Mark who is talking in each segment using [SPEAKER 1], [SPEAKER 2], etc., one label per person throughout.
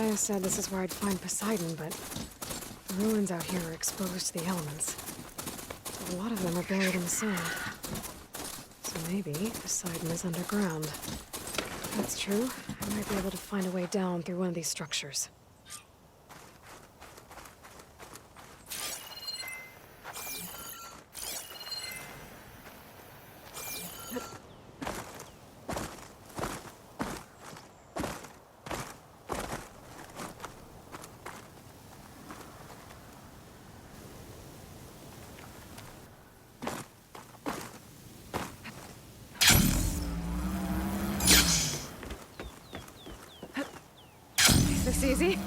[SPEAKER 1] Gaia said this is where I'd find Poseidon, but the ruins out here are exposed to the elements. A lot of them are buried in the sand. So maybe Poseidon is underground. If that's true, I might be able to find a way down through one of these structures. Is this easy?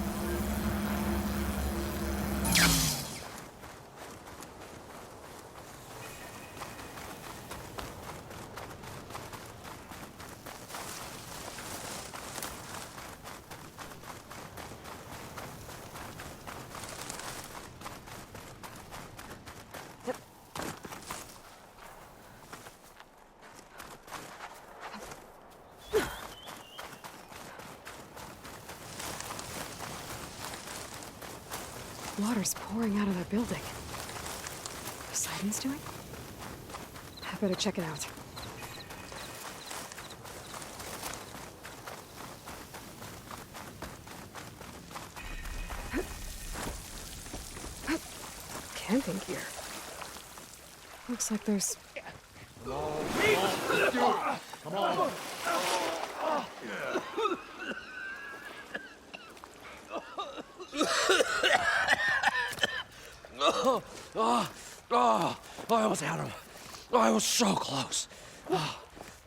[SPEAKER 1] Water's pouring out of that building. Poseidon's doing? I better check it out. Camping gear. Looks like there's...
[SPEAKER 2] Come on. I almost had him. I was so close.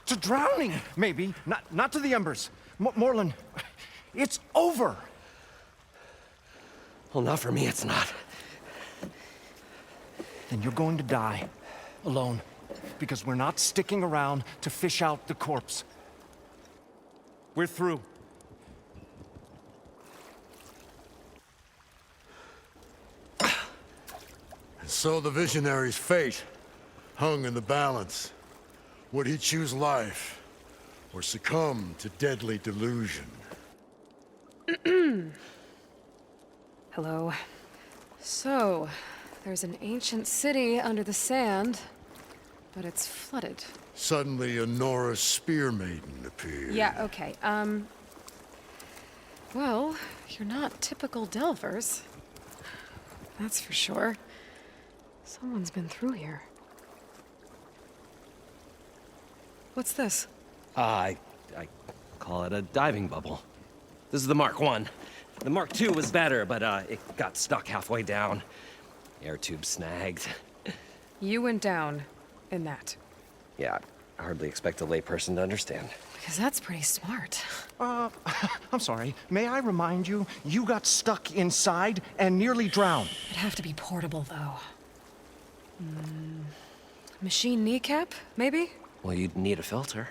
[SPEAKER 3] To drowning, maybe. Not to the embers. Morlund, it's over.
[SPEAKER 2] Well, not for me, it's not.
[SPEAKER 3] Then you're going to die. Alone. Because we're not sticking around to fish out the corpse. We're through.
[SPEAKER 4] So the visionary's fate hung in the balance. Would he choose life, or succumb to deadly delusion?
[SPEAKER 1] Hello. So, there's an ancient city under the sand, but it's flooded.
[SPEAKER 4] Suddenly a Norse spear maiden appeared.
[SPEAKER 1] Yeah, okay, well, you're not typical Delvers. That's for sure. Someone's been through here. What's this?
[SPEAKER 2] I call it a diving bubble. This is the Mark I. The Mark II was better, but it got stuck halfway down. Air tube snagged.
[SPEAKER 1] You went down in that.
[SPEAKER 2] Yeah, I hardly expect a layperson to understand.
[SPEAKER 1] Because that's pretty smart.
[SPEAKER 3] I'm sorry. May I remind you, you got stuck inside and nearly drowned.
[SPEAKER 1] It'd have to be portable, though. Machine kneecap, maybe?
[SPEAKER 2] Well, you'd need a filter.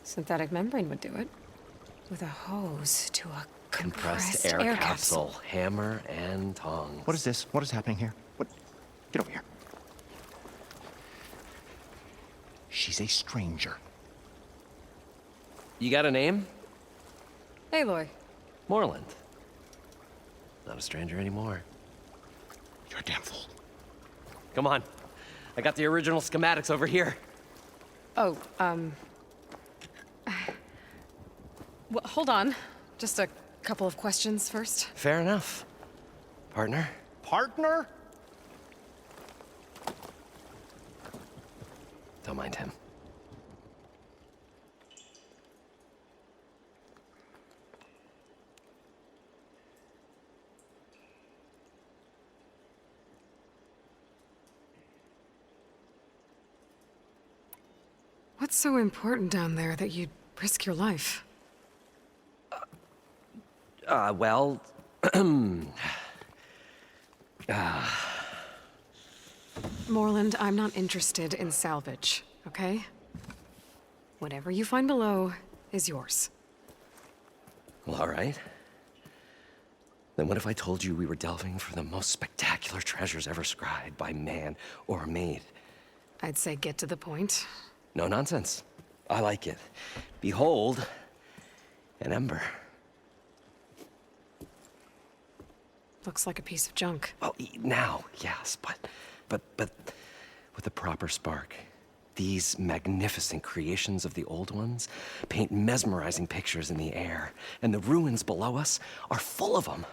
[SPEAKER 1] Synthetic membrane would do it. With a hose to a compressed
[SPEAKER 2] air capsule. Hammer and tongs.
[SPEAKER 3] What is this? What is happening here? What? Get over here. She's a stranger.
[SPEAKER 2] You got a name?
[SPEAKER 1] Aloy.
[SPEAKER 2] Morlund. Not a stranger anymore.
[SPEAKER 3] You're a damn fool.
[SPEAKER 2] Come on. I got the original schematics over here.
[SPEAKER 1] Oh, well, hold on. Just a couple of questions first.
[SPEAKER 2] Fair enough. Partner?
[SPEAKER 3] Partner?
[SPEAKER 2] Don't mind him.
[SPEAKER 1] What's so important down there that you'd risk your life?
[SPEAKER 2] Well...
[SPEAKER 1] Morlund, I'm not interested in salvage, okay? Whatever you find below is yours.
[SPEAKER 2] Well, all right. Then what if I told you we were delving for the most spectacular treasures ever scribed by man or maid?
[SPEAKER 1] I'd say get to the point.
[SPEAKER 2] No nonsense. I like it. Behold, an ember.
[SPEAKER 1] Looks like a piece of junk.
[SPEAKER 2] Well, now, yes, but with a proper spark. These magnificent creations of the old ones paint mesmerizing pictures in the air, and the ruins below us are full of them.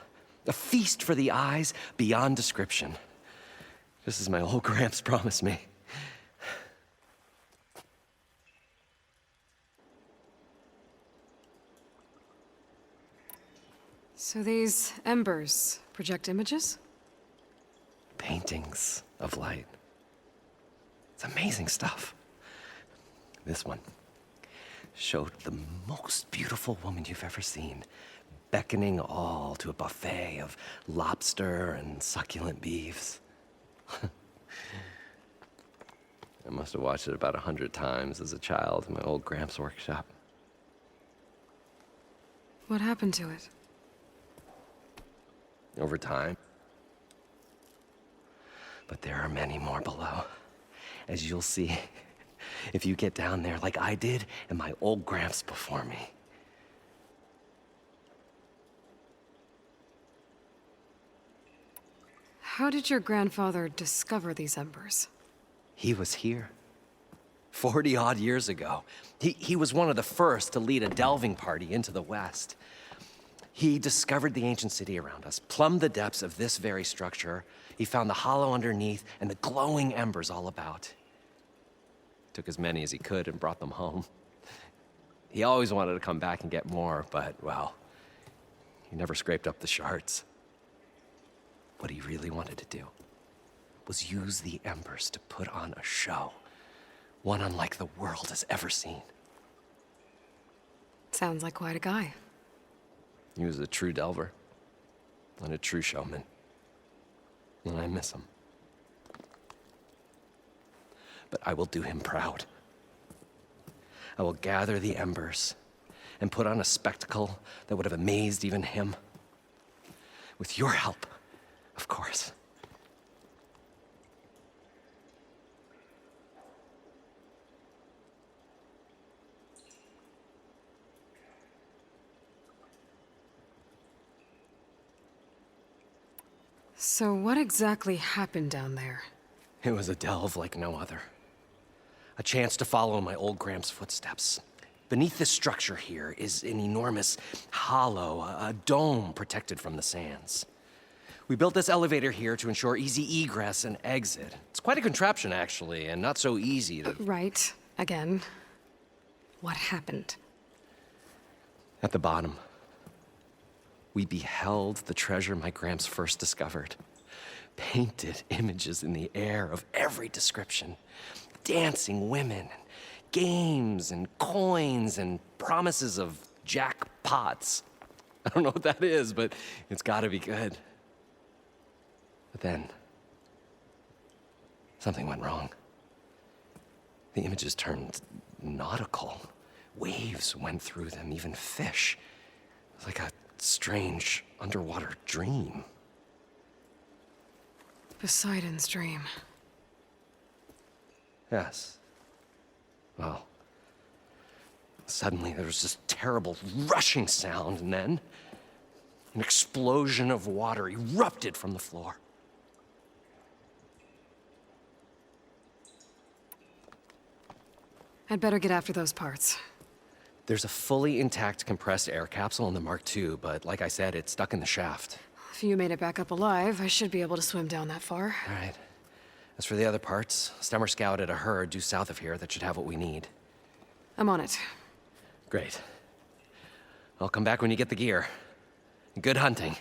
[SPEAKER 2] A feast for the eyes beyond description. Just as my old Gramps promised me.
[SPEAKER 1] So these embers project images?
[SPEAKER 2] Paintings of light. It's amazing stuff. This one showed the most beautiful woman you've ever seen, beckoning all to a buffet of lobster and succulent beefs. I must have watched it about 100 times as a child in my old Gramps' workshop.
[SPEAKER 1] What happened to it?
[SPEAKER 2] Over time. But there are many more below, as you'll see if you get down there like I did and my old Gramps before me.
[SPEAKER 1] How did your grandfather discover these embers?
[SPEAKER 2] He was here 40-odd years ago. He was one of the first to lead a delving party into the West. He discovered the ancient city around us, plumbed the depths of this very structure. He found the hollow underneath and the glowing embers all about. Took as many as he could and brought them home. He always wanted to come back and get more, but, well, he never scraped up the shards. What he really wanted to do was use the embers to put on a show, one unlike the world has ever seen.
[SPEAKER 1] Sounds like quite a guy.
[SPEAKER 2] He was a true delver and a true showman, and I miss him. But I will do him proud. I will gather the embers and put on a spectacle that would have amazed even him. With your help, of course.
[SPEAKER 1] So what exactly happened down there?
[SPEAKER 2] It was a delve like no other. A chance to follow in my old Gramps' footsteps. Beneath this structure here is an enormous hollow, a dome protected from the sands. We built this elevator here to ensure easy egress and exit. It's quite a contraption, actually, and not so easy to...
[SPEAKER 1] Right. Again. What happened?
[SPEAKER 2] At the bottom, we beheld the treasure my Gramps first discovered. Painted images in the air of every description. Dancing women, games and coins and promises of jackpots. I don't know what that is, but it's gotta be good. But then, something went wrong. The images turned nautical. Waves went through them, even fish. It was like a strange underwater dream.
[SPEAKER 1] Poseidon's dream.
[SPEAKER 2] Yes. Well, suddenly there was this terrible rushing sound, and then an explosion of water erupted from the floor.
[SPEAKER 1] I'd better get after those parts.
[SPEAKER 2] There's a fully intact compressed air capsule in the Mark II, but like I said, it's stuck in the shaft.
[SPEAKER 1] If you made it back up alive, I should be able to swim down that far.
[SPEAKER 2] All right. As for the other parts, Stemmer scouted a herd due south of here that should have what we need.
[SPEAKER 1] I'm on it.
[SPEAKER 2] Great. I'll come back when you get the gear. Good hunting.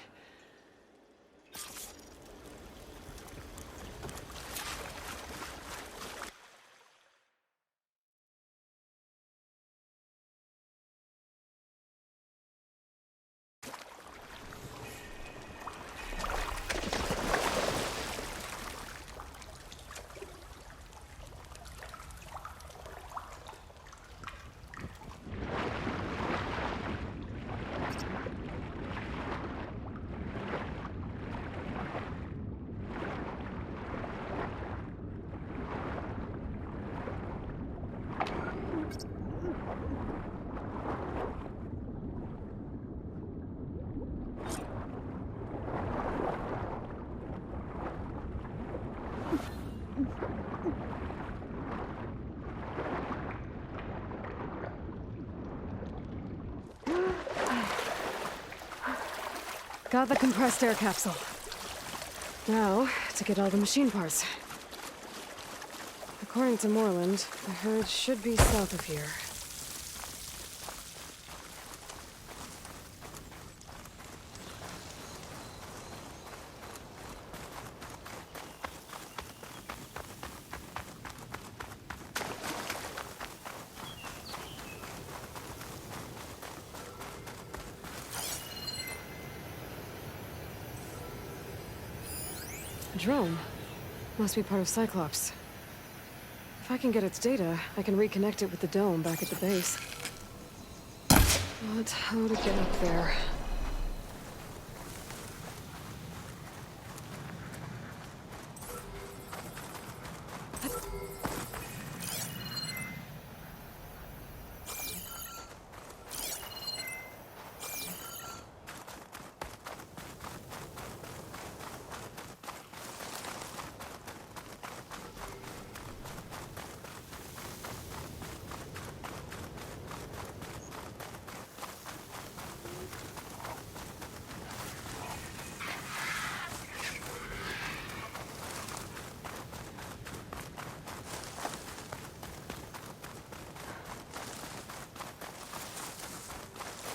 [SPEAKER 1] Got the compressed air capsule. Now, to get all the machine parts. According to Moreland, the herd should be south of here. A drone. Must be part of Cyclops. If I can get its data, I can reconnect it with the dome back at the base. But how to get up there?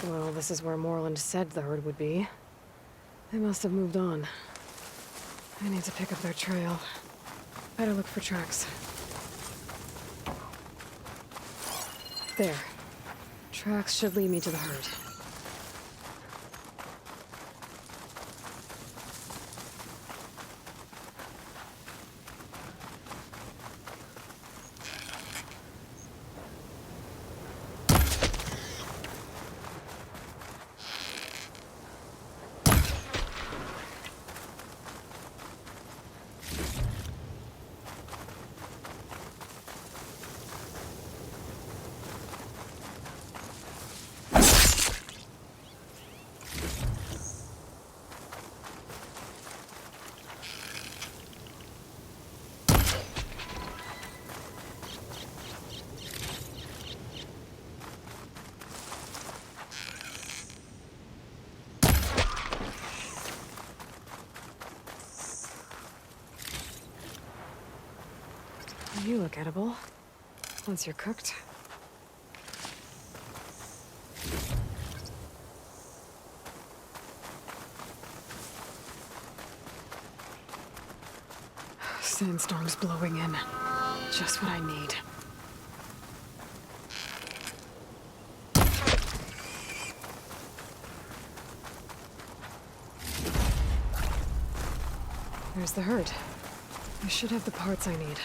[SPEAKER 1] Well, this is where Moreland said the herd would be. They must have moved on. I need to pick up their trail. Better look for tracks. There. Tracks should lead me to the herd. You look edible. Once you're cooked. Sandstorm's blowing in. Just what I need. There's the herd. I should have the parts I need.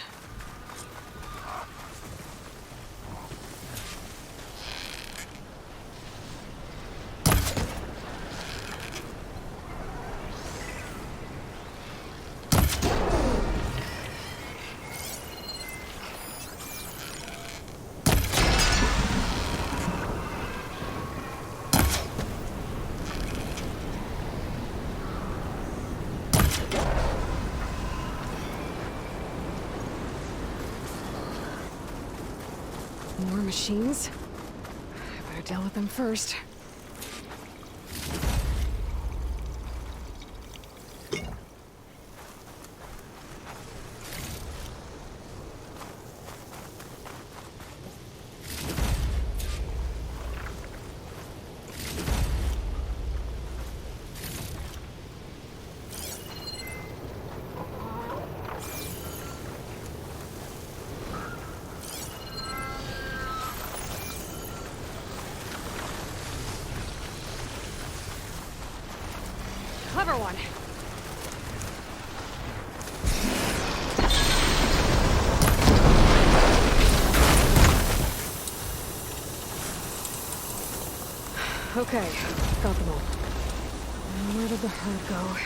[SPEAKER 1] More machines? I better deal with them first. Clever one. Okay, got them all. And where did the herd go?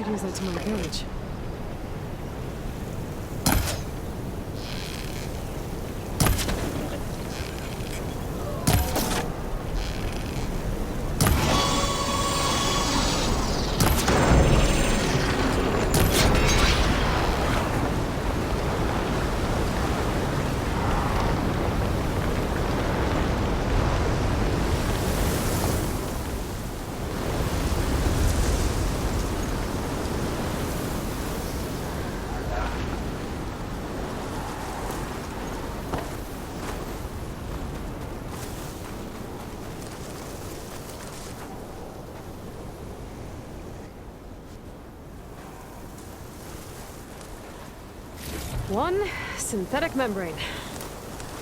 [SPEAKER 1] could use that to my advantage. One synthetic membrane.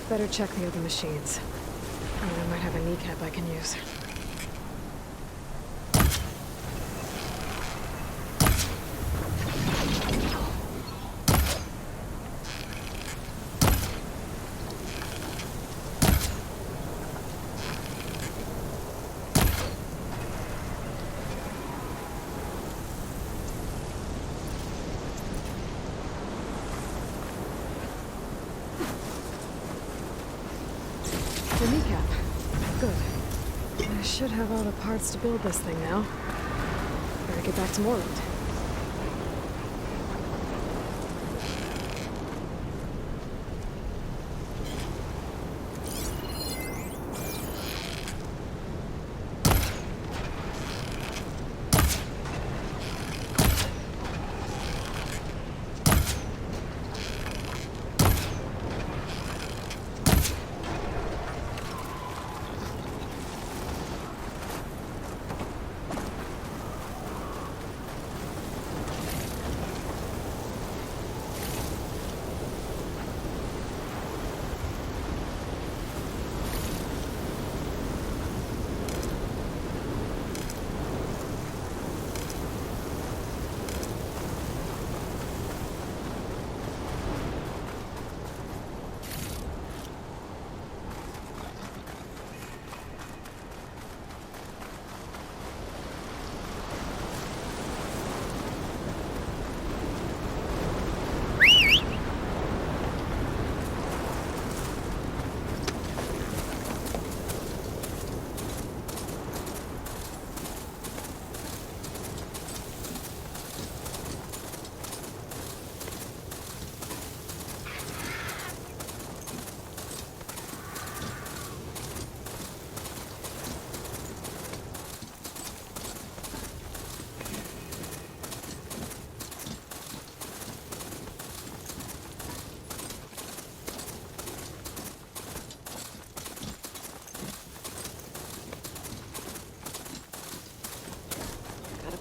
[SPEAKER 1] Better check the other machines. I might have a kneecap I can use. The kneecap. Good. I should have all the parts to build this thing now. Better get back to Moreland.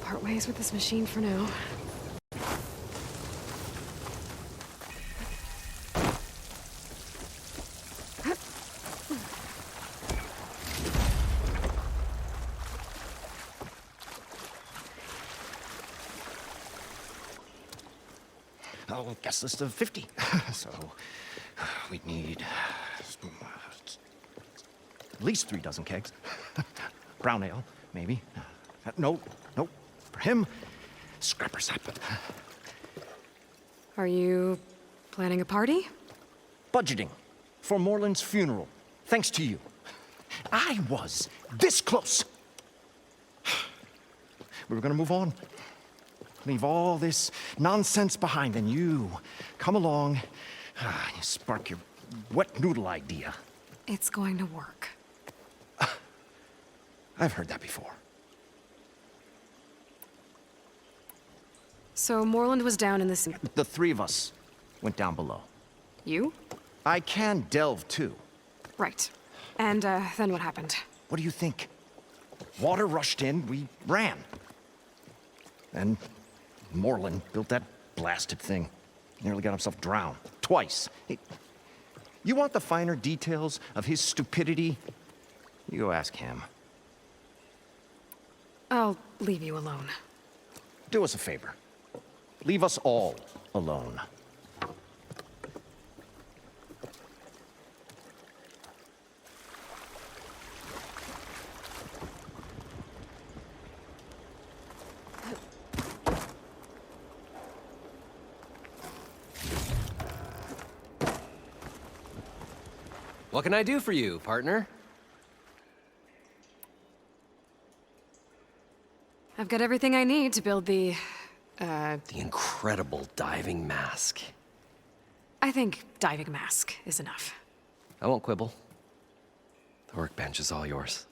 [SPEAKER 1] Part ways with this machine for now.
[SPEAKER 3] Oh, guest list of 50. So, we'd need at least 3 dozen kegs. Brown ale, maybe. No. For him, scrapper sap.
[SPEAKER 1] Are you planning a party?
[SPEAKER 3] Budgeting for Moreland's funeral. Thanks to you. I was this close. We were gonna move on. Leave all this nonsense behind, and you come along, you spark your wet noodle idea.
[SPEAKER 1] It's going to work.
[SPEAKER 3] I've heard that before.
[SPEAKER 1] So Moreland was down in this...
[SPEAKER 3] The 3 of us went down below.
[SPEAKER 1] You?
[SPEAKER 3] I can delve too.
[SPEAKER 1] Right. And then what happened?
[SPEAKER 3] What do you think? Water rushed in, we ran. Then Moreland built that blasted thing. Nearly got himself drowned. Twice. You want the finer details of his stupidity? You go ask him.
[SPEAKER 1] I'll leave you alone.
[SPEAKER 3] Do us a favor. Leave us all alone.
[SPEAKER 2] What can I do for you, partner?
[SPEAKER 1] I've got everything I need to build the
[SPEAKER 2] incredible diving mask.
[SPEAKER 1] I think diving mask is enough.
[SPEAKER 2] I won't quibble. The workbench is all yours.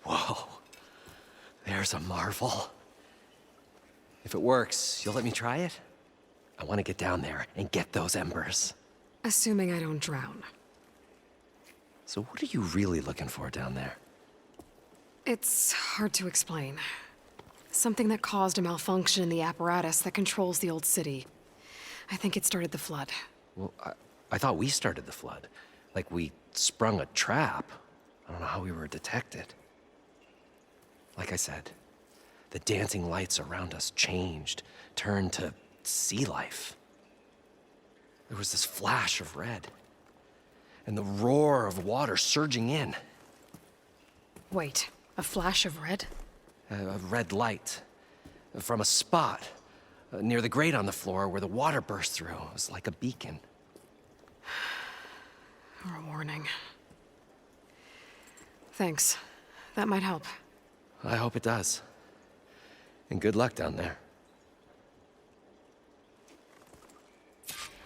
[SPEAKER 2] Whoa. There's a marvel. If it works, you'll let me try it? I want to get down there and get those embers.
[SPEAKER 1] Assuming I don't drown.
[SPEAKER 2] So what are you really looking for down there?
[SPEAKER 1] It's hard to explain. Something that caused a malfunction in the apparatus that controls the old city. I think it started the flood.
[SPEAKER 2] Well, I thought we started the flood. Like we sprung a trap. I don't know how we were detected. Like I said, the dancing lights around us changed, turned to sea life. There was this flash of red, and the roar of water surging in.
[SPEAKER 1] Wait, a flash of red?
[SPEAKER 2] A red light from a spot near the grate on the floor where the water burst through. It was like a beacon.
[SPEAKER 1] Or a warning. Thanks. That might help.
[SPEAKER 2] I hope it does. And good luck down there.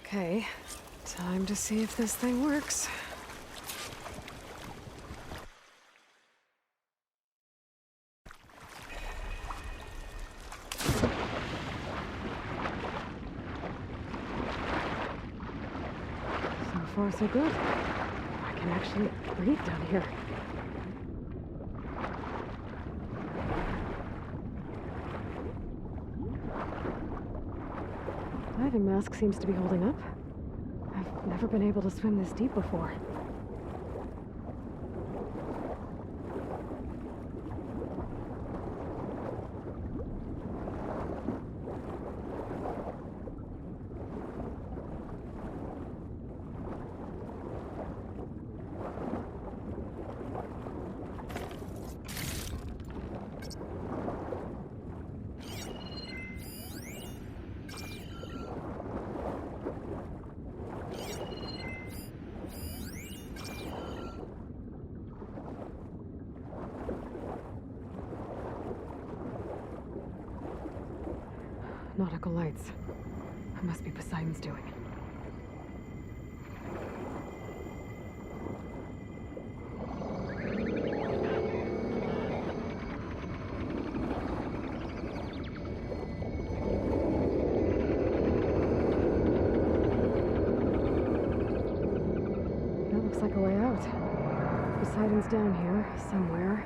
[SPEAKER 1] Okay, time to see if this thing works. So far, so good. I can actually breathe down here. Diving mask seems to be holding up. I've never been able to swim this deep before. Nautical lights. It must be Poseidon's doing. That looks like a way out. Poseidon's down here, somewhere.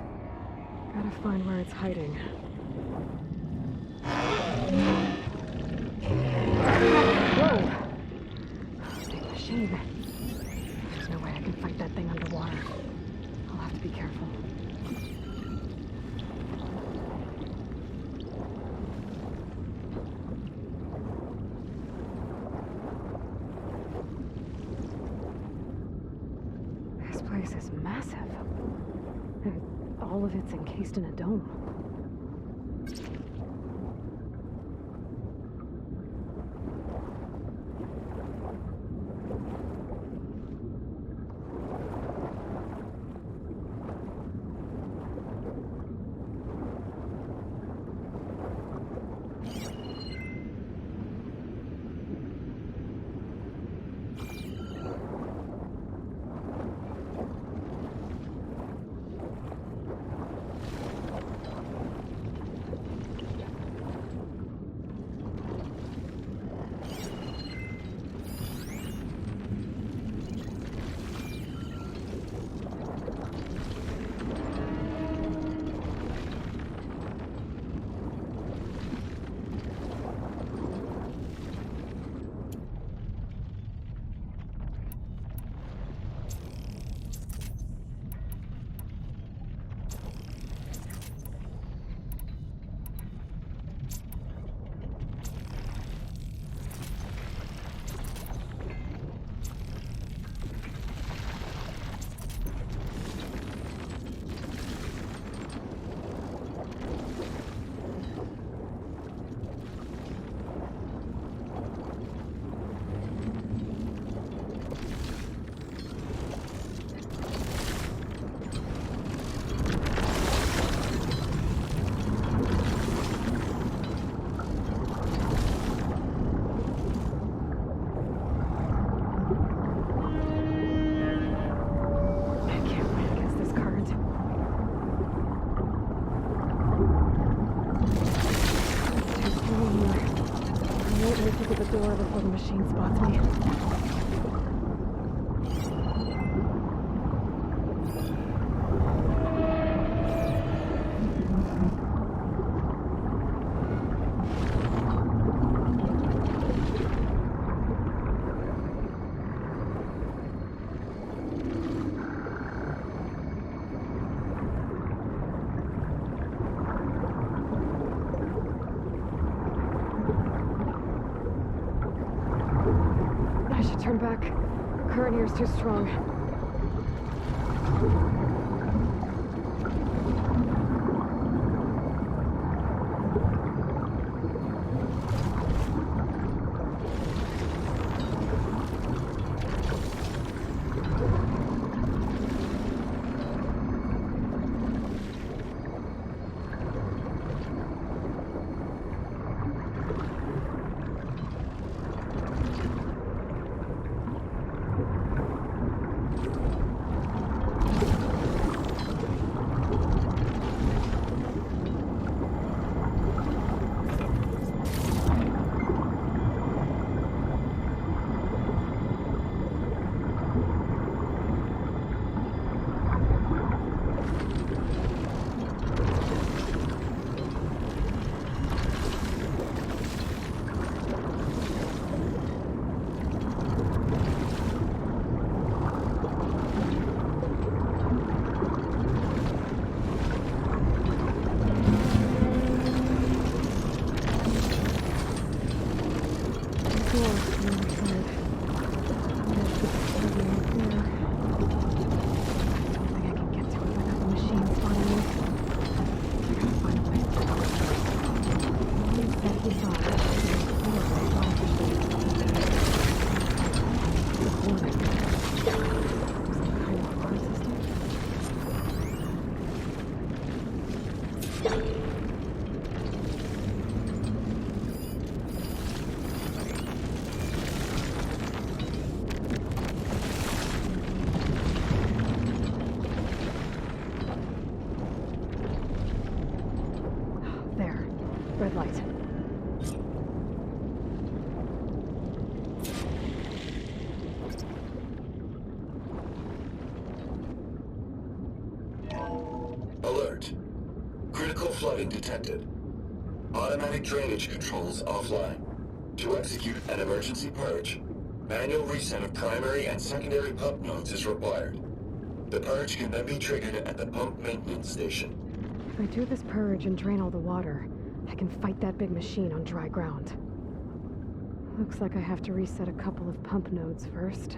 [SPEAKER 1] Gotta find where it's hiding. Whoa! Big machine. There's no way I can fight that thing underwater. I'll have to be careful. This place is massive. And all of it's encased in a dome. door before the machine spots me. I should turn back. Current here's too strong. There. Red light.
[SPEAKER 5] Alert. Critical flooding detected. Automatic drainage controls offline. To execute an emergency purge, manual reset of primary and secondary pump nodes is required. The purge can then be triggered at the pump maintenance station.
[SPEAKER 1] If I do this purge and drain all the water, I can fight that big machine on dry ground. Looks like I have to reset a couple of pump nodes first.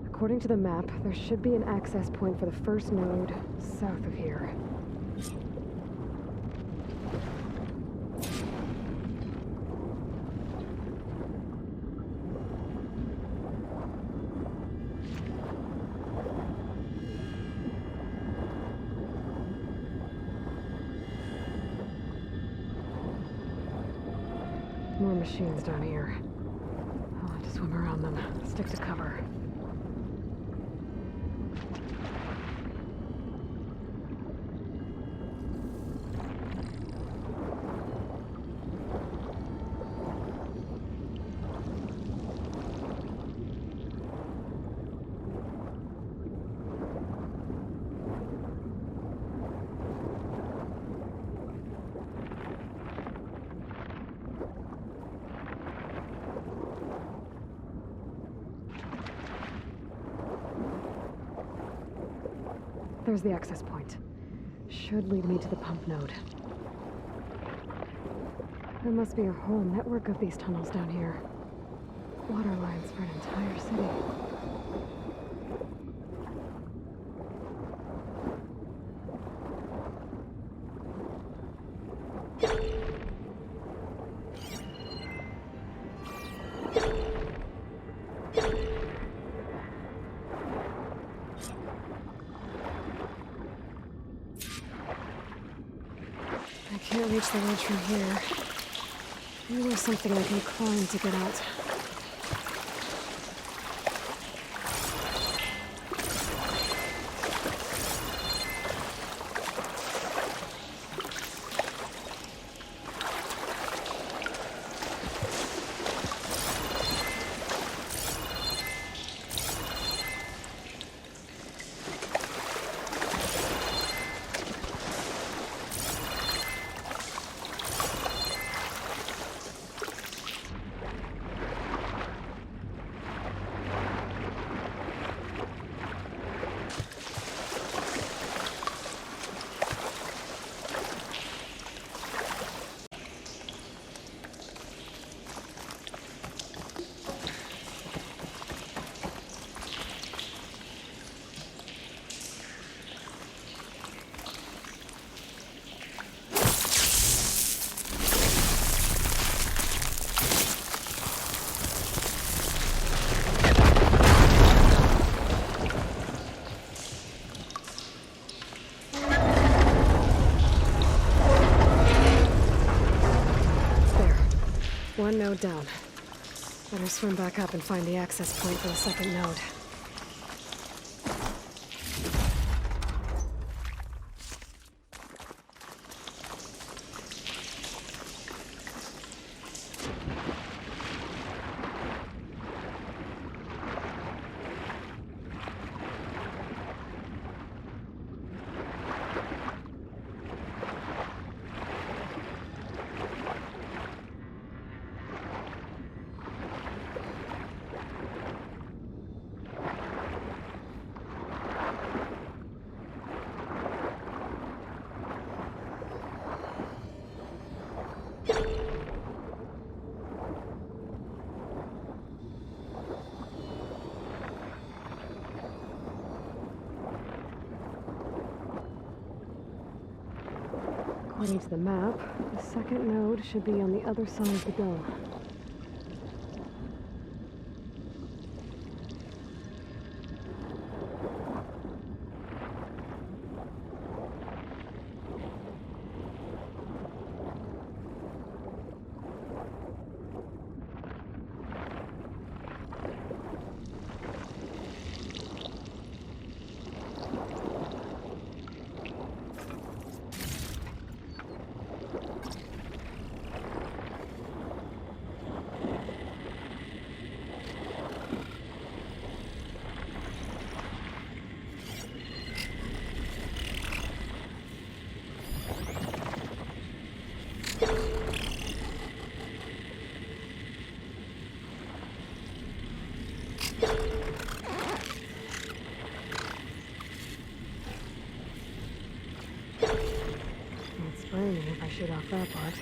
[SPEAKER 1] According to the map, there should be an access point for the first node south of here. More machines down here. I'll have to swim around them, stick to cover. There's the access point. Should lead me to the pump node. There must be a whole network of these tunnels down here. Water lines for an entire city. I can't reach the ledge from here. Maybe there's something I can climb to get out. one node down. Better swim back up and find the access point for the second node. According to the map, the second node should be on the other side of the dome. It's burning if I shoot off that part.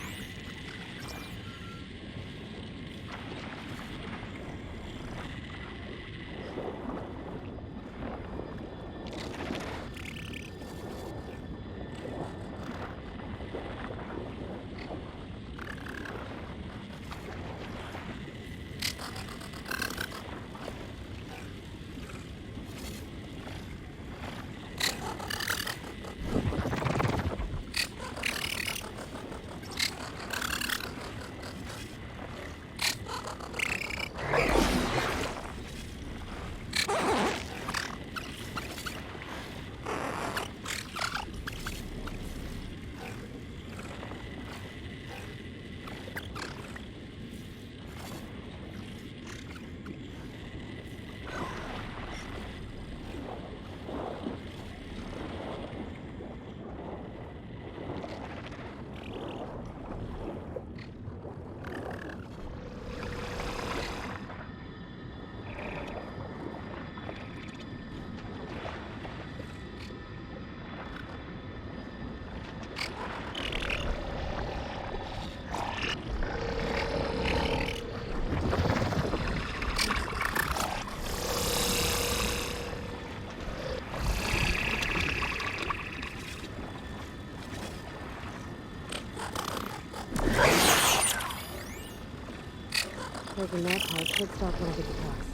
[SPEAKER 1] Closing that part should stop one of its attacks.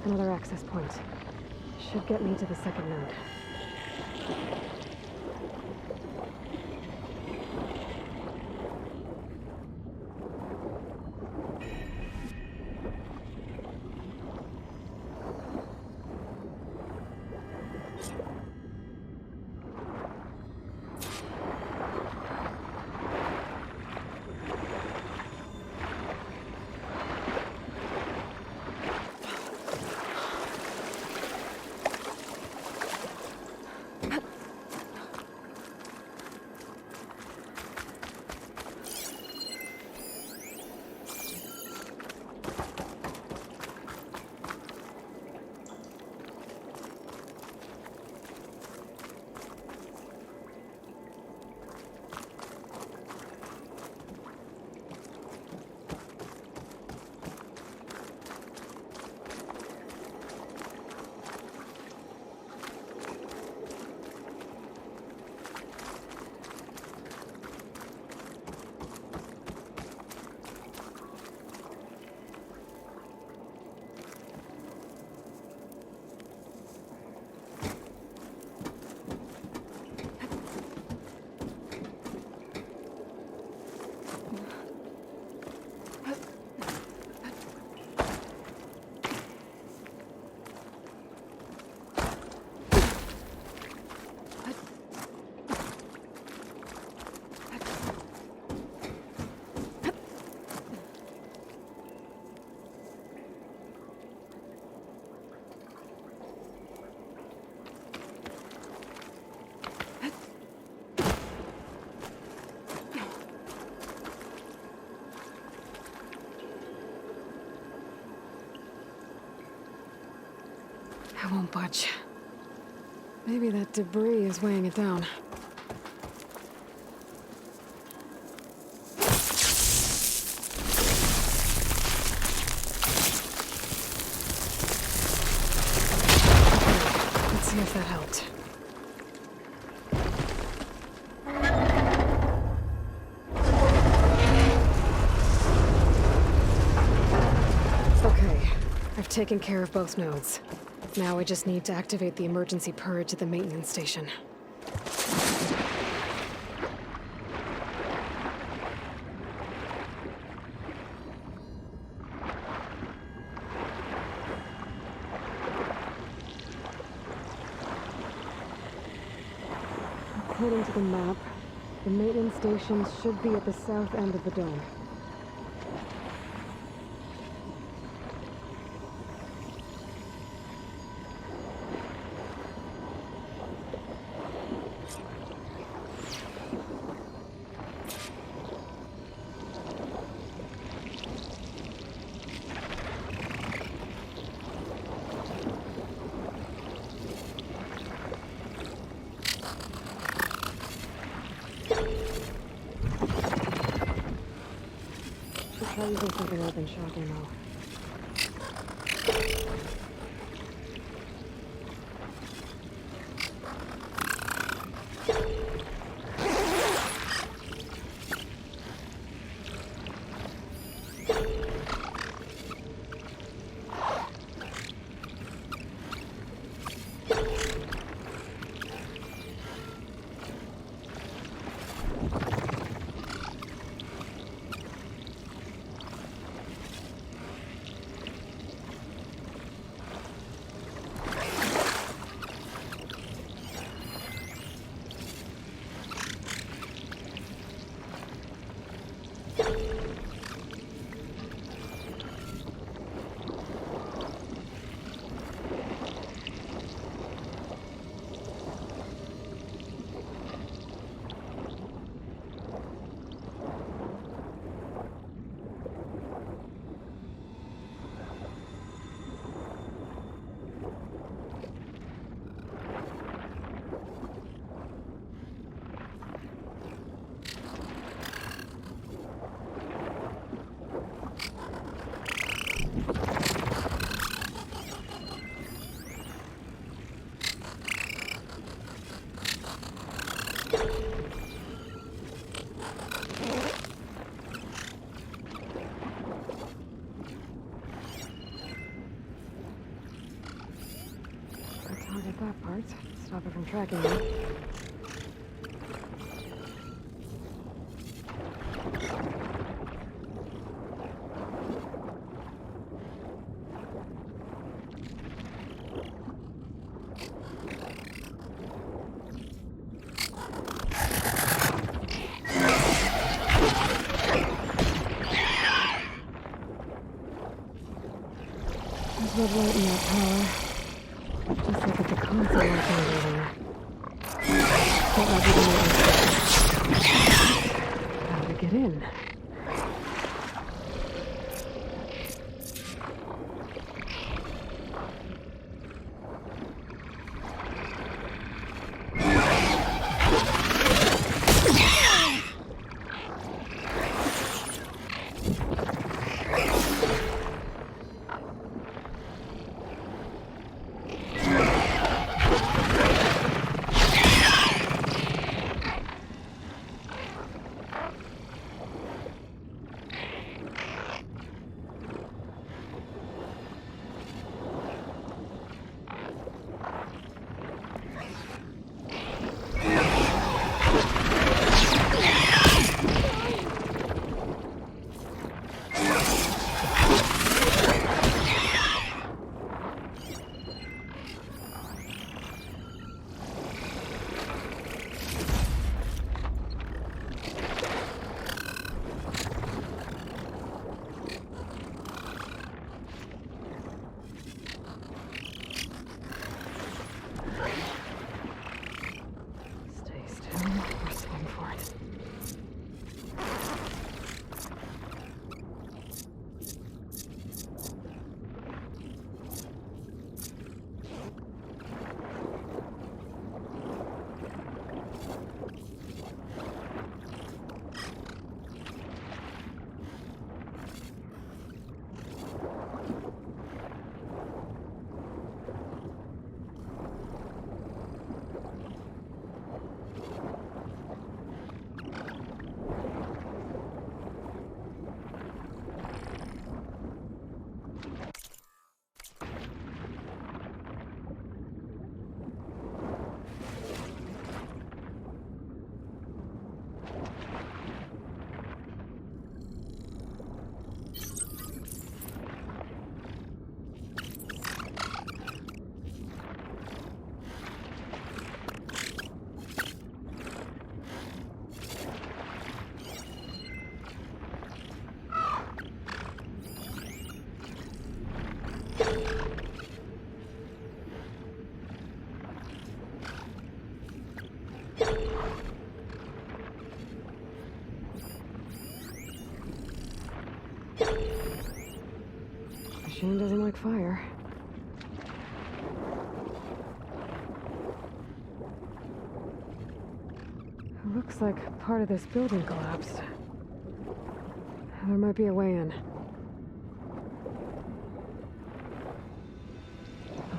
[SPEAKER 1] Another access point. Should get me to the second node. I won't budge. Maybe that debris is weighing it down. Let's see if that helped. Okay, I've taken care of both nodes. Now I just need to activate the emergency purge at the maintenance station. According to the map, the maintenance stations should be at the south end of the dome. Try using something other than shock ammo. Target that part. Stop it from tracking me. There's red light in that power. Just like at the console working earlier. Can't let you do it. How to get in? machine doesn't like fire. It looks like part of this building collapsed. There might be a way in.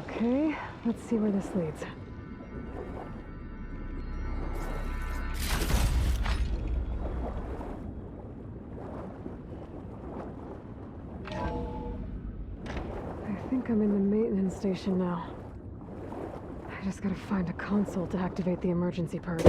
[SPEAKER 1] Okay, let's see where this leads. I think I'm in the maintenance station now. I just gotta find a console to activate the emergency purge.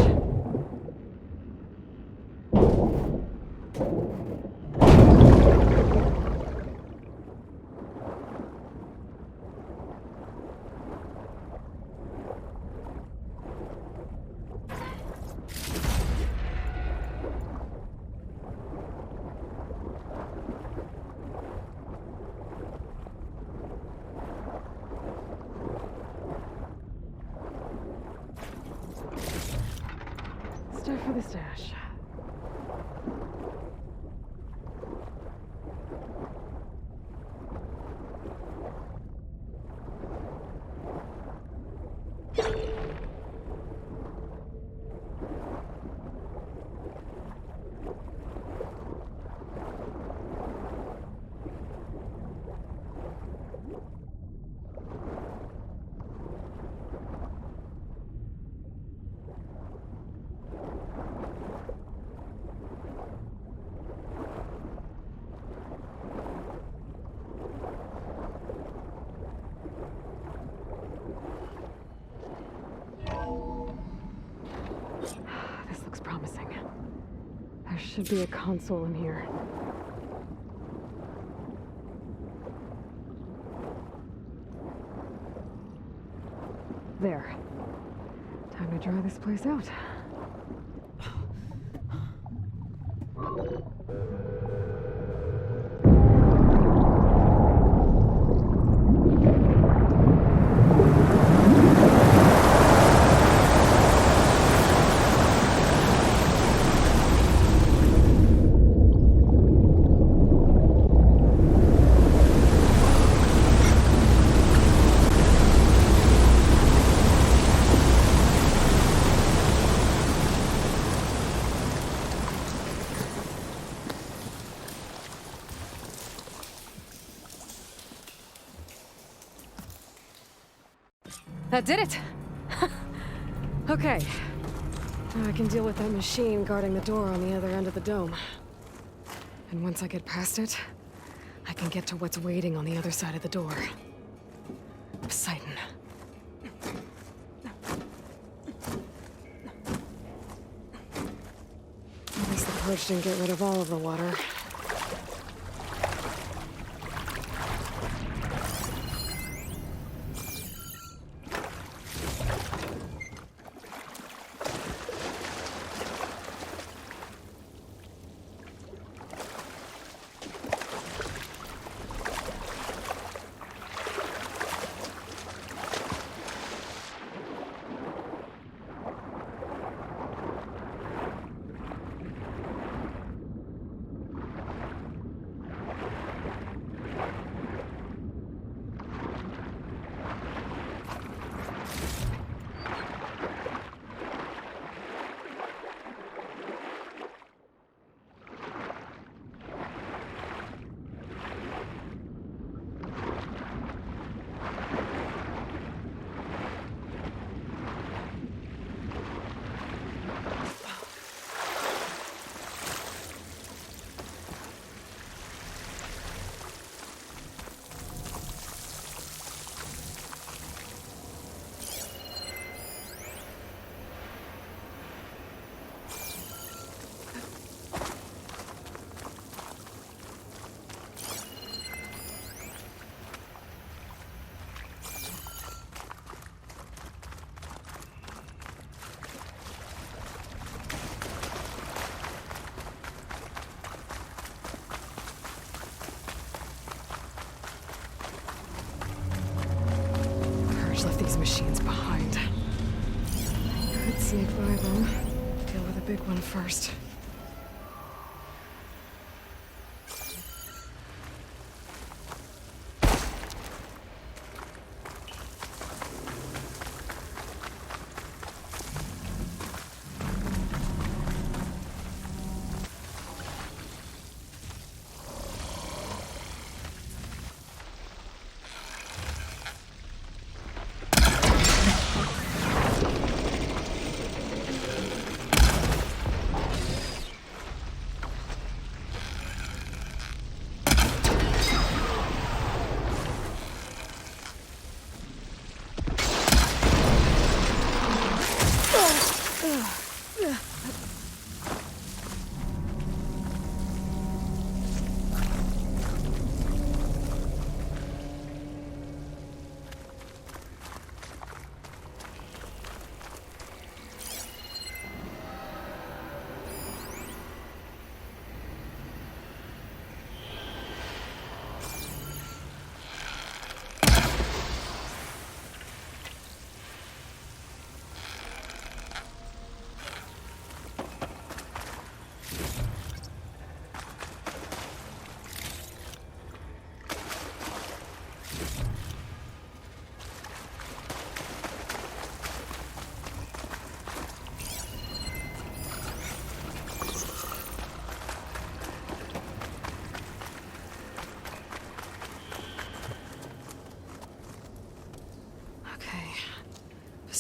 [SPEAKER 1] Stuff for the stash. This looks promising. There should be a console in here. There. Time to dry this place out. That did it! Okay. Now I can deal with that machine guarding the door on the other end of the dome. And once I get past it, I can get to what's waiting on the other side of the door. Poseidon. At least the purge didn't get rid of all of the water. Left these machines behind. Could sneak by them. Deal with the big one first.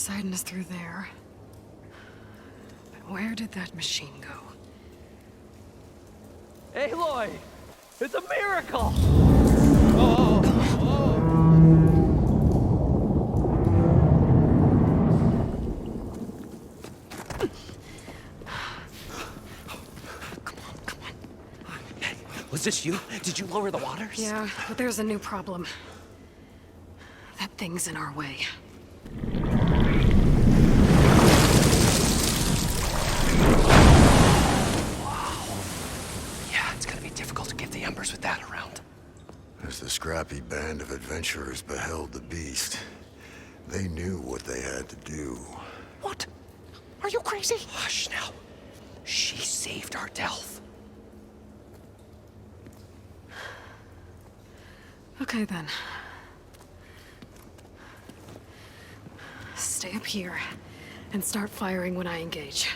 [SPEAKER 1] Poseidon is through there. But where did that machine go?
[SPEAKER 2] Aloy! It's a miracle! Was this you? Did you lower the waters?
[SPEAKER 1] Yeah, but there's a new problem. That thing's in our way.
[SPEAKER 2] Yeah, it's gonna be difficult to get the embers with that around.
[SPEAKER 4] As the scrappy band of adventurers beheld the beast, they knew what they had to do.
[SPEAKER 2] What? Are you crazy? Hush now. She saved our Delph.
[SPEAKER 1] Okay then. Stay up here and start firing when I engage.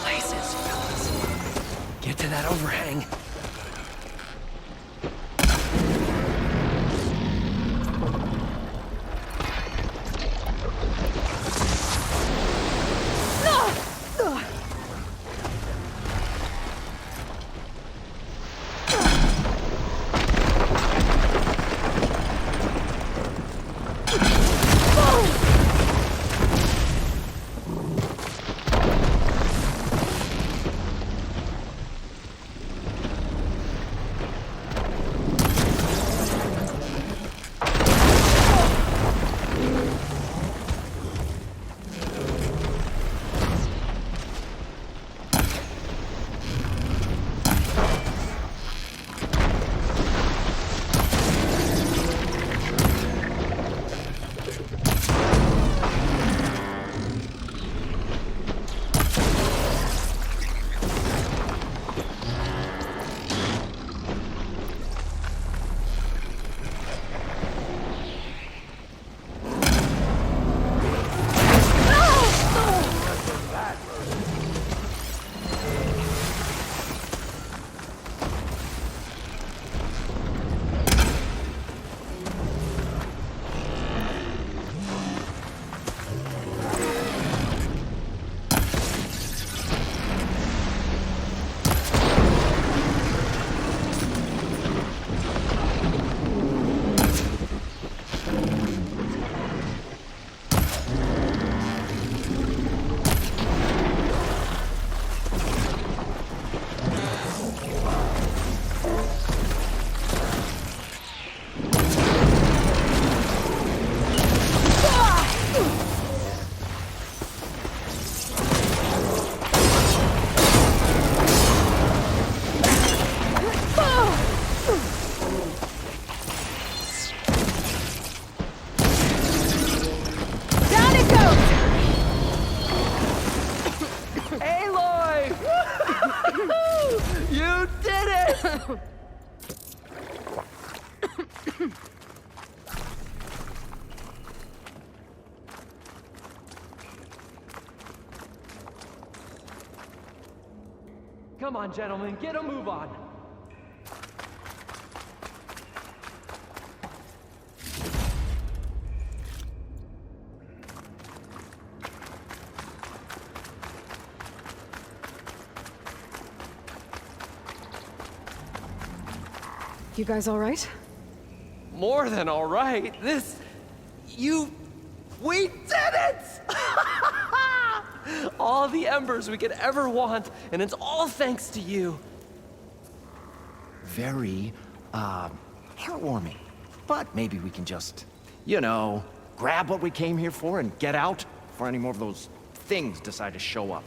[SPEAKER 2] Places, fellas. Get to that overhang. Come on, gentlemen, get a move on.
[SPEAKER 1] You guys all right?
[SPEAKER 2] More than all right. We did it! All the embers we could ever want, and it's all thanks to you.
[SPEAKER 3] Very, heartwarming. But maybe we can just, grab what we came here for and get out before any more of those things decide to show up.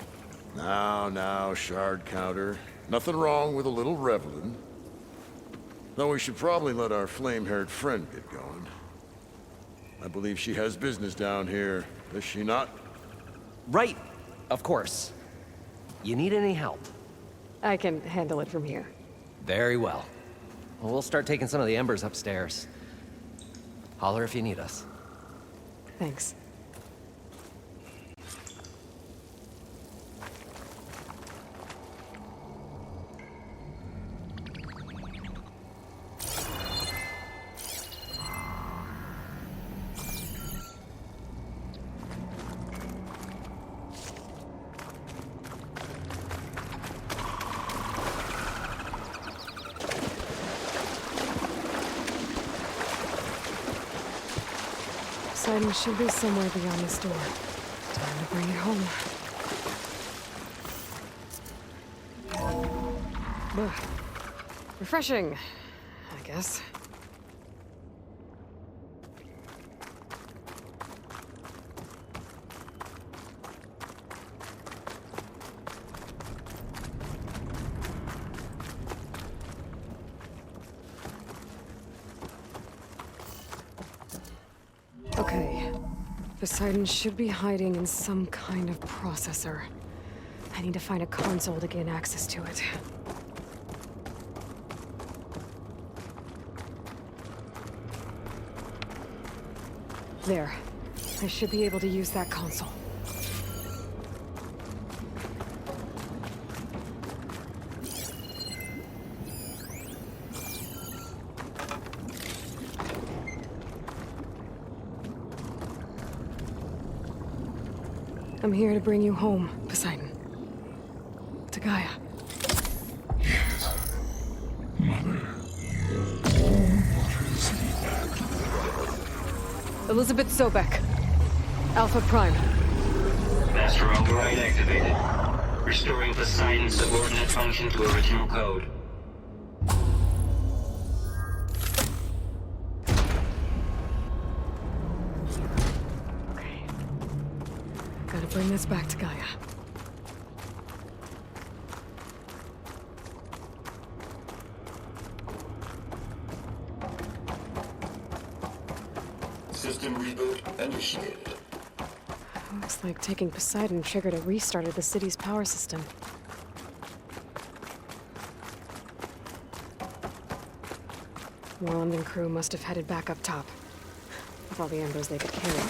[SPEAKER 4] Now, shard counter. Nothing wrong with a little reveling. Though we should probably let our flame-haired friend get going. I believe she has business down here, does she not?
[SPEAKER 2] Right, of course. You need any help?
[SPEAKER 1] I can handle it from here.
[SPEAKER 2] Very well. Well, we'll start taking some of the embers upstairs. Holler if you need us.
[SPEAKER 1] Thanks. Poseidon should be somewhere beyond this door. Time to bring it home. Ugh. Refreshing, I guess. Okay. Poseidon should be hiding in some kind of processor. I need to find a console to gain access to it. There. I should be able to use that console. I'm here to bring you home, Poseidon. To Gaia. Elizabeth Sobek. Alpha Prime.
[SPEAKER 6] Master override activated. Restoring Poseidon's subordinate function to original code.
[SPEAKER 1] Okay. Gotta bring this back to Gaia.
[SPEAKER 5] System reboot initiated.
[SPEAKER 1] Looks like taking Poseidon triggered a restart of the city's power system. Moreland and crew must have headed back up top. With all the embers they could carry.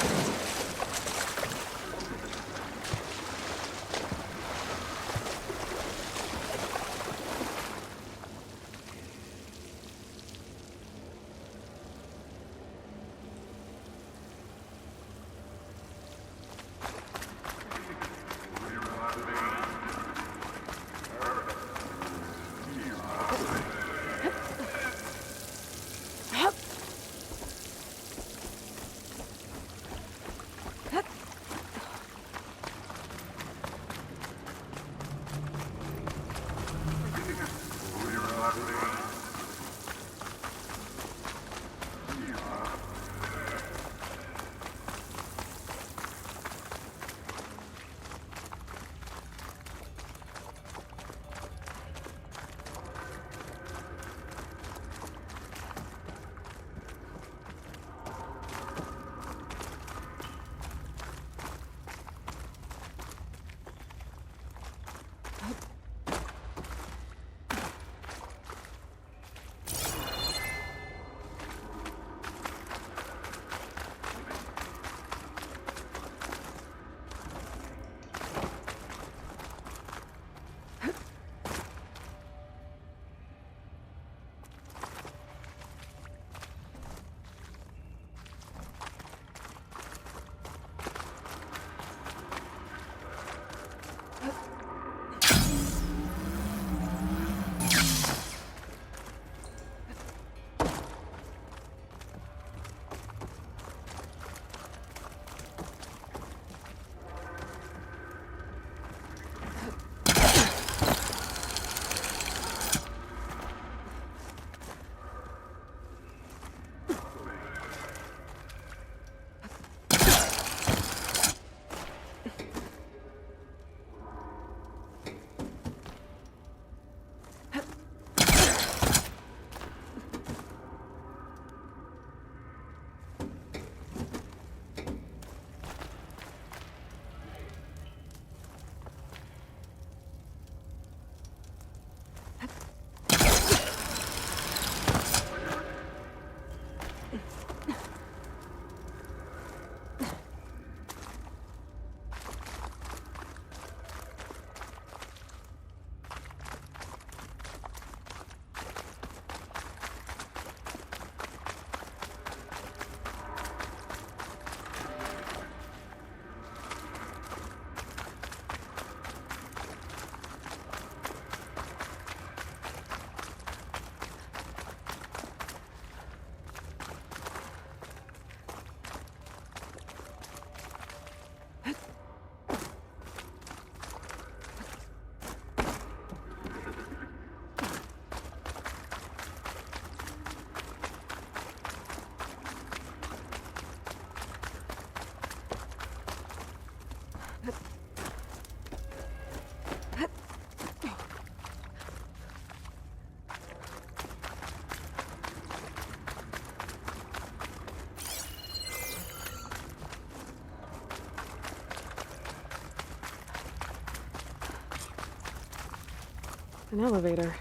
[SPEAKER 1] An elevator.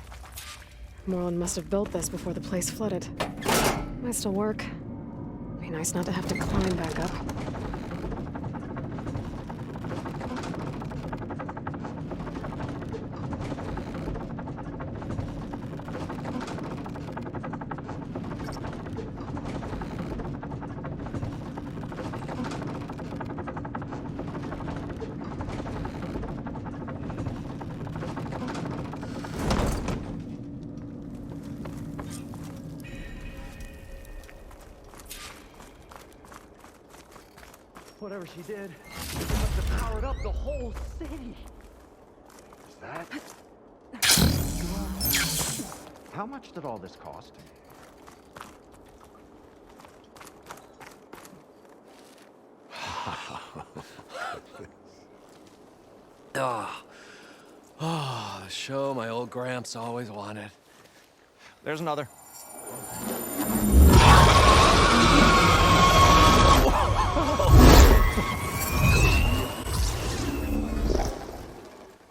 [SPEAKER 1] Moreland must have built this before the place flooded. Might still work. Be nice not to have to climb back up.
[SPEAKER 3] Whatever she did, she must have powered up the whole city. Is that? How much did all this cost?
[SPEAKER 2] The show my old Gramps always wanted.
[SPEAKER 3] There's another.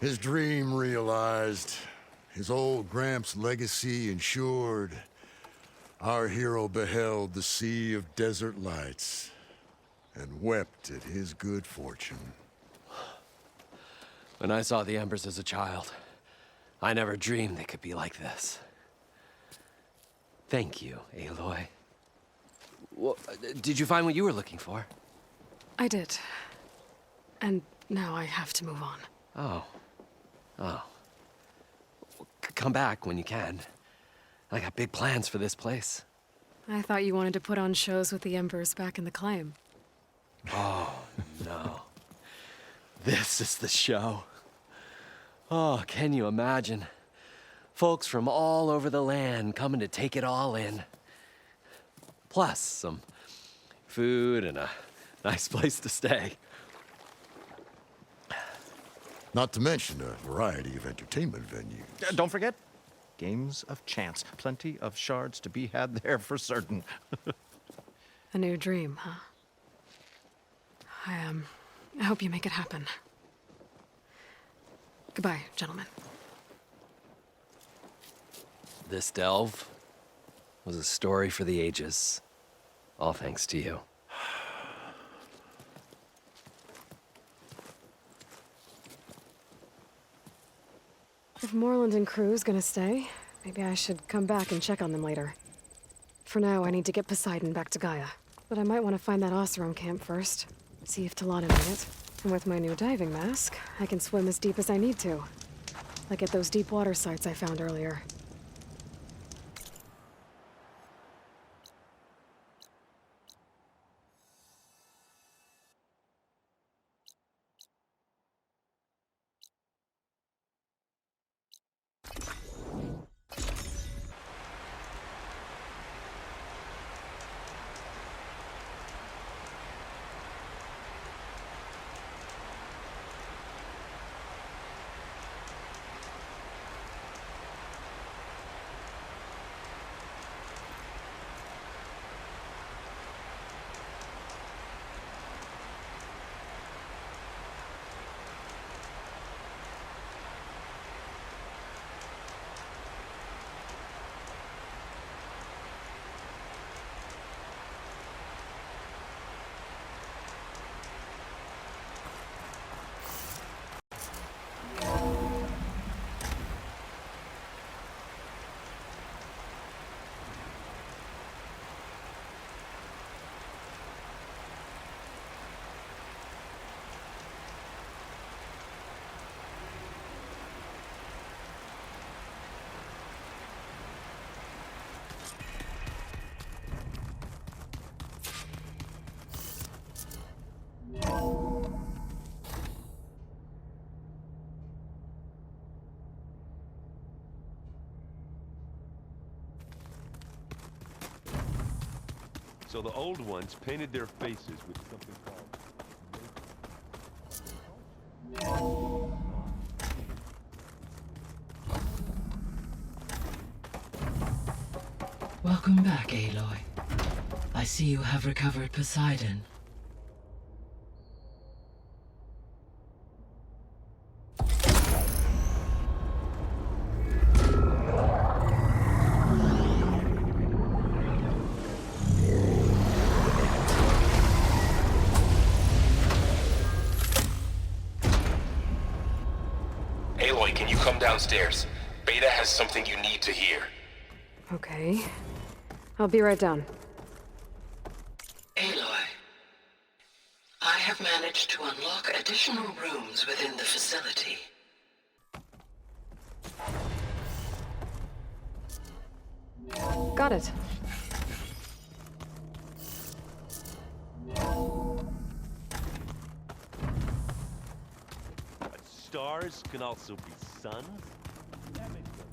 [SPEAKER 4] His dream realized, his old Gramps' legacy ensured. Our hero beheld the sea of desert lights and wept at his good fortune.
[SPEAKER 2] When I saw the embers as a child, I never dreamed they could be like this. Thank you, Aloy. Well, did you find what you were looking for?
[SPEAKER 1] I did. And now I have to move on.
[SPEAKER 2] Oh. Come back when you can. I got big plans for this place.
[SPEAKER 1] I thought you wanted to put on shows with the Embers back in the claim.
[SPEAKER 2] Oh, no. This is the show. Oh, can you imagine? Folks from all over the land coming to take it all in. Plus some food and a nice place to stay.
[SPEAKER 4] Not to mention a variety of entertainment venues.
[SPEAKER 3] Don't forget, games of chance. Plenty of shards to be had there for certain.
[SPEAKER 1] A new dream, huh? I hope you make it happen. Goodbye, gentlemen.
[SPEAKER 2] This delve was a story for the ages. All thanks to you.
[SPEAKER 1] If Moreland and crew's gonna stay, maybe I should come back and check on them later. For now, I need to get Poseidon back to Gaia. But I might want to find that Oseram camp first. See if Talana made it. And with my new diving mask, I can swim as deep as I need to. Like at those deep water sites I found earlier.
[SPEAKER 7] So the old ones painted their faces with something called...
[SPEAKER 8] Welcome back, Aloy. I see you have recovered Poseidon.
[SPEAKER 9] downstairs. Beta has something you need to hear.
[SPEAKER 1] Okay. I'll be right down.
[SPEAKER 8] Aloy, I have managed to unlock additional rooms within the facility.
[SPEAKER 1] Got it.
[SPEAKER 7] But stars can also be suns? That makes sense.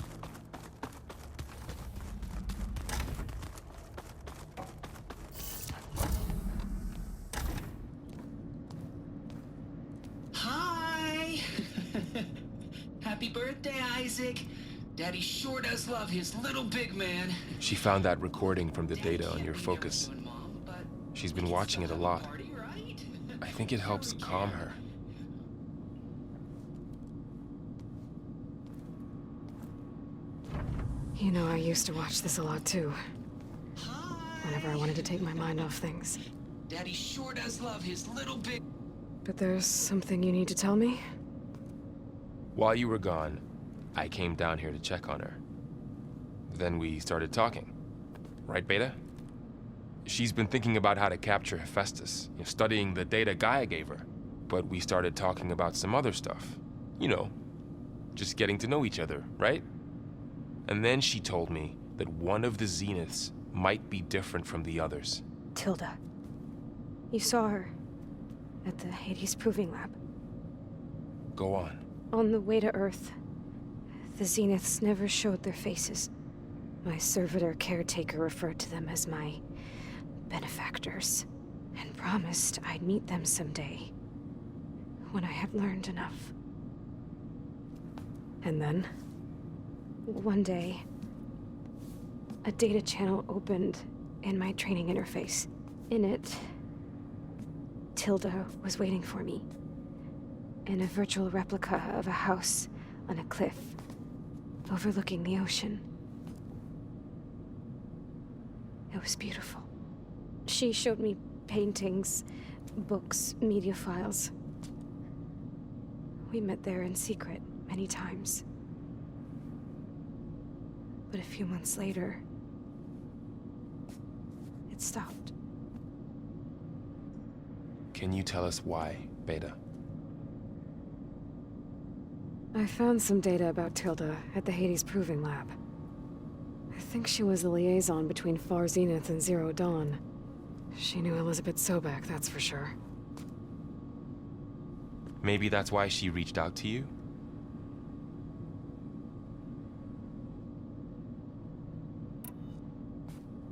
[SPEAKER 8] Hi! Happy birthday, Isaac. Daddy sure does love his little big man.
[SPEAKER 10] She found that recording from the data on your focus. She's been watching it a lot. I think it helps calm her.
[SPEAKER 1] You know, I used to watch this a lot too. Whenever I wanted to take my mind off things.
[SPEAKER 8] Daddy sure does love his little big...
[SPEAKER 1] But there's something you need to tell me?
[SPEAKER 10] While you were gone, I came down here to check on her. Then we started talking. Right, Beta? She's been thinking about how to capture Hephaestus, studying the data Gaia gave her. But we started talking about some other stuff. You know, just getting to know each other, right? And then she told me that one of the Zeniths might be different from the others.
[SPEAKER 1] Tilda. You saw her at the Hades Proving Lab.
[SPEAKER 10] Go on.
[SPEAKER 1] On the way to Earth, the Zeniths never showed their faces. My servitor caretaker referred to them as my benefactors, and promised I'd meet them someday, when I had learned enough. And then, one day, a data channel opened in my training interface. In it, Tilda was waiting for me, in a virtual replica of a house on a cliff, overlooking the ocean. It was beautiful. She showed me paintings, books, media files. We met there in secret many times. But a few months later, it stopped.
[SPEAKER 10] Can you tell us why, Beta?
[SPEAKER 1] I found some data about Tilda at the Hades Proving Lab. I think she was the liaison between Far Zenith and Zero Dawn. She knew Elizabeth Sobek, that's for sure.
[SPEAKER 10] Maybe that's why she reached out to you?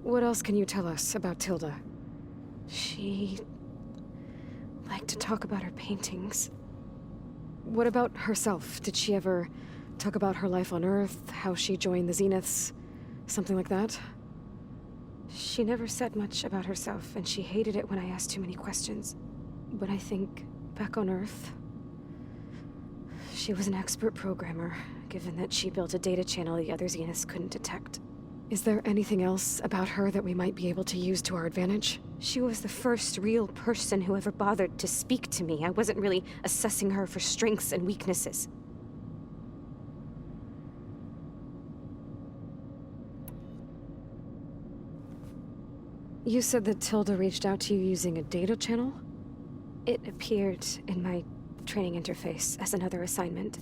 [SPEAKER 1] What else can you tell us about Tilda? She liked to talk about her paintings. What about herself? Did she ever talk about her life on Earth, how she joined the Zeniths, something like that? She never said much about herself, and she hated it when I asked too many questions. But I think, back on Earth, she was an expert programmer, given that she built a data channel the other Zeniths couldn't detect. Is there anything else about her that we might be able to use to our advantage? She was the first real person who ever bothered to speak to me. I wasn't really assessing her for strengths and weaknesses. You said that Tilda reached out to you using a data channel? It appeared in my training interface as another assignment.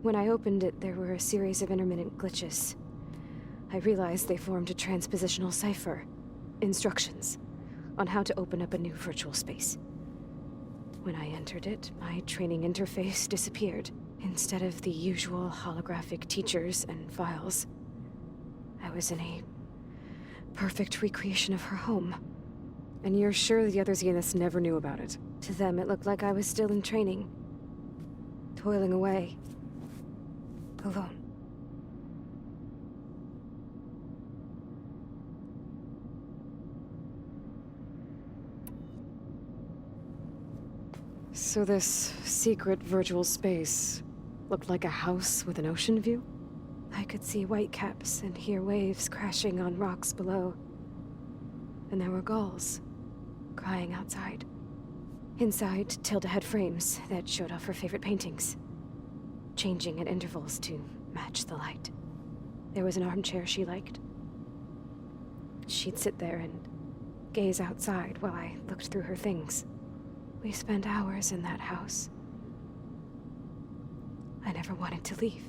[SPEAKER 1] When I opened it, there were a series of intermittent glitches. I realized they formed a transpositional cipher. Instructions on how to open up a new virtual space. When I entered it, my training interface disappeared. Instead of the usual holographic teachers and files, I was in a perfect recreation of her home. And you're sure the other Zeniths never knew about it? To them, it looked like I was still in training. Toiling away. Alone. So this secret virtual space looked like a house with an ocean view? I could see whitecaps and hear waves crashing on rocks below. And there were gulls crying outside. Inside, Tilda had frames that showed off her favorite paintings, changing at intervals to match the light. There was an armchair she liked. She'd sit there and gaze outside while I looked through her things. We spent hours in that house. I never wanted to leave.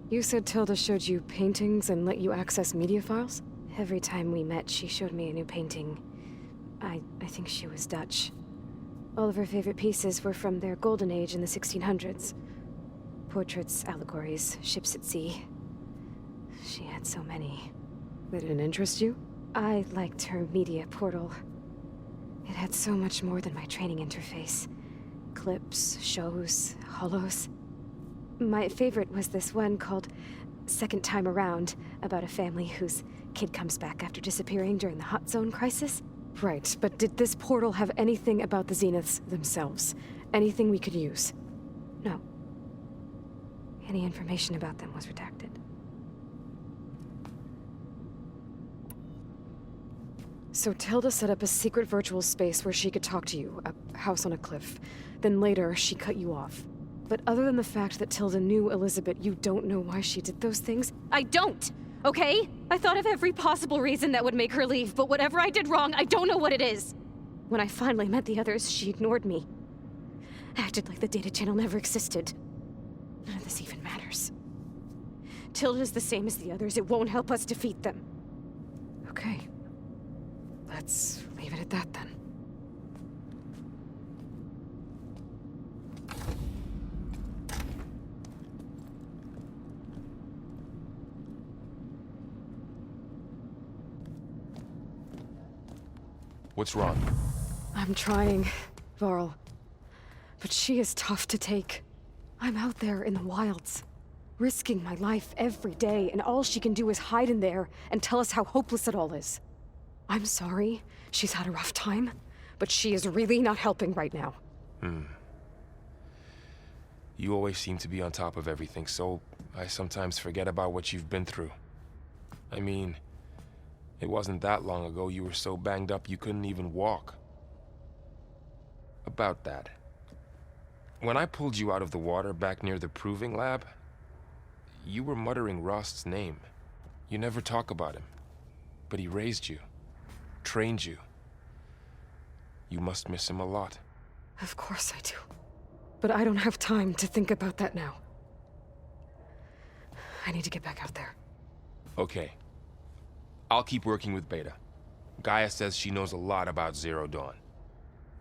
[SPEAKER 1] You said Tilda showed you paintings and let you access media files? Every time we met, she showed me a new painting. I think she was Dutch. All of her favorite pieces were from their golden age in the 1600s. Portraits, allegories, ships at sea. She had so many. They didn't interest you? I liked her media portal. It had so much more than my training interface. Clips, shows, holos. My favorite was this one called Second Time Around, about a family whose kid comes back after disappearing during the Hot Zone crisis. Right, but did this portal have anything about the Zeniths themselves? Anything we could use? No. Any information about them was redacted. So Tilda set up a secret virtual space where she could talk to you, a house on a cliff. Then later, she cut you off. But other than the fact that Tilda knew Elizabeth, you don't know why she did those things?
[SPEAKER 11] I don't! Okay? I thought of every possible reason that would make her leave, but whatever I did wrong, I don't know what it is. When I finally met the others, she ignored me. Acted like the data channel never existed. None of this even matters. Tilda's the same as the others. It won't help us defeat them.
[SPEAKER 1] Okay. Let's leave it at that then.
[SPEAKER 10] What's wrong?
[SPEAKER 1] I'm trying, Varl. But she is tough to take. I'm out there in the wilds, risking my life every day, and all she can do is hide in there and tell us how hopeless it all is. I'm sorry she's had a rough time, but she is really not helping right now.
[SPEAKER 10] You always seem to be on top of everything, so I sometimes forget about what you've been through. I mean, it wasn't that long ago you were so banged up you couldn't even walk. About that. When I pulled you out of the water back near the proving lab, you were muttering Rost's name. You never talk about him. But he raised you, trained you. You must miss him a lot.
[SPEAKER 1] Of course I do. But I don't have time to think about that now. I need to get back out there.
[SPEAKER 10] Okay. I'll keep working with Beta. Gaia says she knows a lot about Zero Dawn.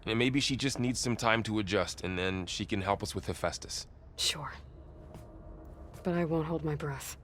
[SPEAKER 10] And maybe she just needs some time to adjust, and then she can help us with Hephaestus.
[SPEAKER 1] Sure. But I won't hold my breath.